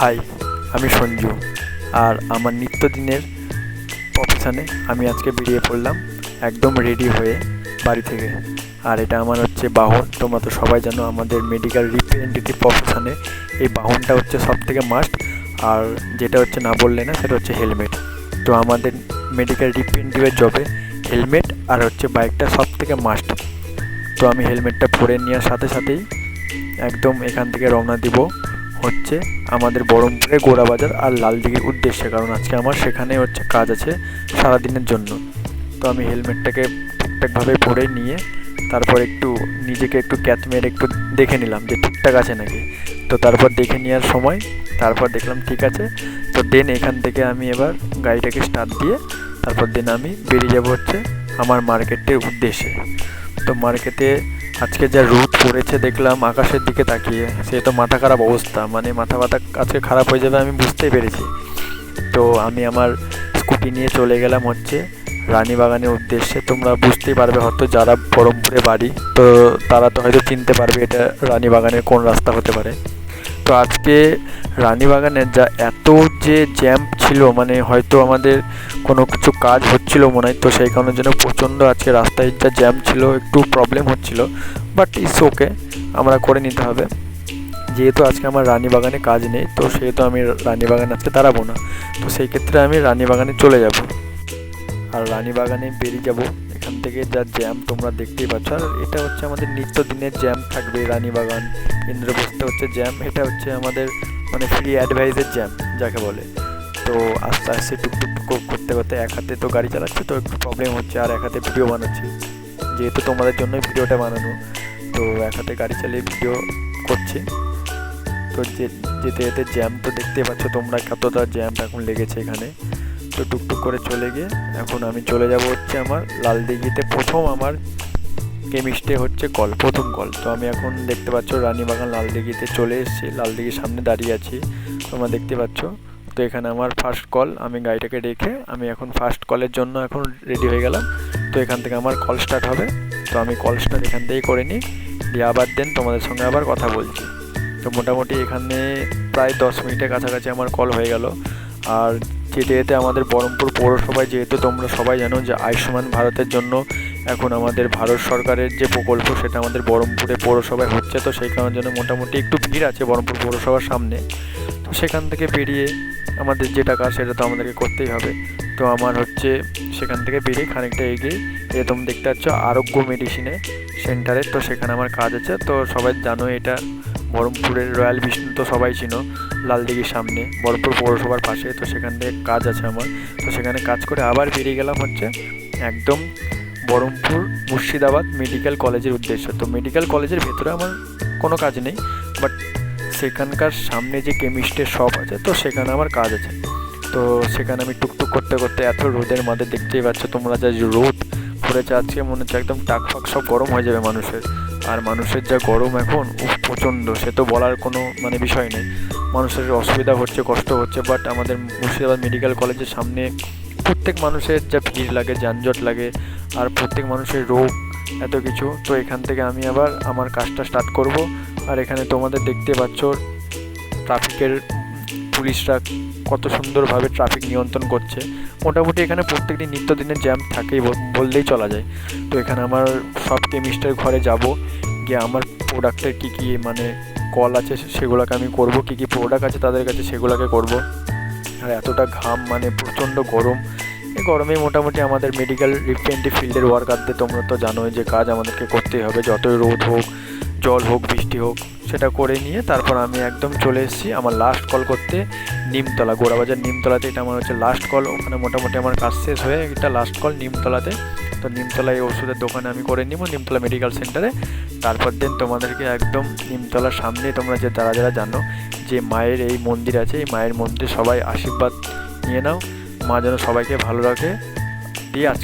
High, আমি সঞ্জু। আর আমার নিত্যদিনের প্রফেশনে আমি আজকে বেরিয়ে পড়লাম একদম রেডি হয়ে বাড়ি থেকে। আর এটা আমার হচ্ছে বাহন। তোমরা তো সবাই জানো আমাদের মেডিকেল রিপ্রেজেন্টেটিভ প্রফেশনে এই বাহনটা হচ্ছে সবথেকে মাস্ট। আর যেটা হচ্ছে না বললে না, সেটা হচ্ছে হেলমেট। তো আমাদের মেডিকেল রিপ্রেজেন্টেটিভের জবে হেলমেট আর হচ্ছে বাইকটা সবথেকে মাস্ট। তো আমি হেলমেটটা পরে নেওয়ার সাথে সাথেই একদম এখান থেকে রওনা দিব হচ্ছে আমাদের বহরমপুরের গোড়াবাজার আর লালদিঘির উদ্দেশ্যে, কারণ আজকে আমার সেখানে হচ্ছে কাজ আছে সারাদিনের জন্য। তো আমি হেলমেটটাকে ঠিকঠাকভাবে পরে নিয়ে তারপর একটু নিজেকে একটু ক্যাচ মেরে একটু দেখে নিলাম যে ঠিকঠাক আছে নাকি। তো তারপর দেখে নেওয়ার সময় তারপর দেখলাম ঠিক আছে। তো দেন এখান থেকে আমি এবার গাড়িটাকে স্টার্ট দিয়ে তারপর দেন আমি বেরিয়ে যাব হচ্ছে আমার মার্কেটের উদ্দেশ্যে। তো মার্কেটে আজকে যা রোদ পড়েছে দেখলাম আকাশের দিকে তাকিয়ে, সে তো মাথা খারাপ অবস্থা, মানে মাথা আজকে খারাপ হয়ে যাবে আমি বুঝতেই পেরেছি। তো আমি আমার স্কুটি নিয়ে চলে গেলাম হচ্ছে রানীবাগানের উদ্দেশ্যে। তোমরা বুঝতেই পারবে হয়তো যারা বহরমপুরে বাড়ি, তো তারা তো হয়তো চিনতে পারবে এটা রানীবাগানের কোন রাস্তা হতে পারে। তো আজকে রানীবাগানের যা এত যে জ্যাম ছিল, মানে হয়তো আমাদের কোনো কিছু কাজ হচ্ছিল মনে হয়, তো সেই কারণের জন্য প্রচণ্ড আজকে রাস্তায় যা জ্যাম ছিল, একটু প্রবলেম হচ্ছিল। বাট ইটস ওকে, আমরা করে নিতে হবে। যেহেতু আজকে আমার রানীবাগানে কাজ নেই, তো সেহেতু আমি রানীবাগানে আজকে দাঁড়াবো না। তো সেই ক্ষেত্রে আমি রানীবাগানে চলে যাব আর রানীবাগানে বেরিয়ে যাব। এখান থেকে যা জ্যাম তোমরা দেখতেই পাচ্ছ, আর এটা হচ্ছে আমাদের নিত্যদিনের জ্যাম থাকবে। রানীবাগান ইন্দ্রপ্রস্থে হচ্ছে জ্যাম, এটা হচ্ছে আমাদের মানে ফ্রি অ্যাডভাইসের জ্যাম যাকে বলে। তো আস্তে আস্তে টুকটুক করতে করতে এক হাতে তো গাড়ি চালাচ্ছে, তো একটু প্রবলেম হচ্ছে, আর এক হাতে ভিডিও বানাচ্ছি যেহেতু তোমাদের জন্যই ভিডিওটা বানানো। তো এক হাতে গাড়ি চালিয়ে ভিডিও করছি। তো যেতে যেতে জ্যাম তো দেখতেই পাচ্ছ তোমরা কতটা জ্যাম এখন লেগেছে এখানে। তো টুকটুক করে চলে গিয়ে এখন আমি চলে যাব হচ্ছে আমার লালদিঘিতে প্রথম আমার কেমিস্টে হচ্ছে প্রথম কল। তো আমি এখন দেখতে পাচ্ছ রানীবাগান লালদিঘিতে চলে এসেছি, লালদিঘির সামনে দাঁড়িয়ে আছি তোমরা দেখতে পাচ্ছ। তো এখানে আমার ফার্স্ট কল, আমি গাড়িটাকে রেখে আমি এখন ফার্স্ট কলের জন্য এখন রেডি হয়ে গেলাম। তো এখান থেকে আমার কল স্টার্ট হবে। তো আমি কল স্টার্ট এখান থেকেই করে নিই, দিয়ে আবার দেন তোমাদের সঙ্গে আবার কথা বলছি। তো মোটামুটি এখানে প্রায় 10 মিনিটের কাছাকাছি আমার কল হয়ে গেল। আর যেতে যেতে আমাদের বহরমপুর পৌরসভায়, যেহেতু তোমরা সবাই জানো যে আয়ুষ্মান ভারতের জন্য এখন আমাদের ভারত সরকারের যে প্রকল্প সেটা আমাদের বহরমপুরে পৌরসভায় হচ্ছে, তো সেই কারণের জন্য মোটামুটি একটু ভিড় আছে বহরমপুর পৌরসভার সামনে। তো সেখান থেকে বেরিয়ে আমাদের যেটা কাজ সেটা তো আমাদেরকে করতেই হবে। তো আমার হচ্ছে সেখান থেকে বেরিয়ে খানিকটা এগিয়ে তোমরা দেখতে পাচ্ছ আরোগ্য মেডিসিনে সেন্টারে, তো সেখানে আমার কাজ আছে। তো সবাই জানো এটা বহরমপুরের রয়্যাল বিষ্ণু, তো সবাই চিনো, লালদিঘির সামনে বহরমপুর পৌরসভার পাশে। তো সেখান থেকে কাজ আছে আমার। তো সেখানে কাজ করে আবার বেরিয়ে গেলাম হচ্ছে একদম বহরমপুর মুর্শিদাবাদ মেডিকেল কলেজের উদ্দেশ্যে। তো মেডিকেল কলেজের ভেতরে আমার কোনো কাজ নেই, বাট সেখানকার সামনে যে কেমিস্টের শপ আছে, তো সেখানে আমার কাজ আছে। তো সেখানে আমি টুকটুক করতে করতে এত রোদের মধ্যে দেখতেই পাচ্ছ তোমরা যা রোদ পড়েছে আজকে, মনে হচ্ছে একদম টাক ফাক সব গরম হয়ে যাবে মানুষের। আর মানুষের যা গরম এখন প্রচণ্ড, সে তো বলার কোনো মানে বিষয় নেই। মানুষের অসুবিধা হচ্ছে, কষ্ট হচ্ছে। বাট আমাদের মুর্শিদাবাদ মেডিকেল কলেজের সামনে প্রত্যেক মানুষের যা ভিড় লাগে, যানজট লাগে, আর প্রত্যেক মানুষের রোগ এত কিছু। তো এখান থেকে আমি আবার আমার কাজটা স্টার্ট করব। আর এখানে তোমাদের দেখতে পাচ্ছ ট্রাফিকের পুলিশরা কত সুন্দরভাবে ট্রাফিক নিয়ন্ত্রণ করছে। মোটামুটি এখানে প্রত্যেকদিন নিত্যদিনের জ্যাম থাকেই বললেই চলা যায়। তো এখানে আমার সব কেমিস্টের ঘরে যাব, গিয়ে আমার প্রোডাক্টের কী কী মানে কল আছে সেগুলোকে আমি করব, কী কী প্রোডাক্ট আছে তাদের কাছে সেগুলোকে করব। আর এতটা ঘাম, মানে প্রচণ্ড গরম, এই গরমে মোটামুটি আমাদের মেডিকেল রিপ্রেজেন্টেটিভ ফিল্ডের ওয়ার্কারদের তোমরা তো জানোই যে কাজ আমাদেরকে করতেই হবে, যতই রোদ হোক, জল হোক, বৃষ্টি হোক, সেটা করে নিয়ে তারপর আমি একদম চলে এসেছি আমার লাস্ট কল করতে নিমতলা, গোড়াবাজার নিমতলাতে। এটা আমার হচ্ছে লাস্ট কল। ওখানে মোটামুটি আমার কাজ শেষ হয়ে এটা লাস্ট কল নিমতলাতে। তো নিমতলায় ওষুধের দোকানে আমি করে নিব, নিমতলা মেডিকেল সেন্টারে। তারপর দিন তোমাদেরকে একদম নিমতলার সামনে, তোমরা যে যারা যারা জানো যে মায়ের এই মন্দির আছে, এই মায়ের মন্দিরে সবাই আশীর্বাদ নিয়ে নাও, মা যেন সবাইকে ভালো রাখে। দিয়ে আজকে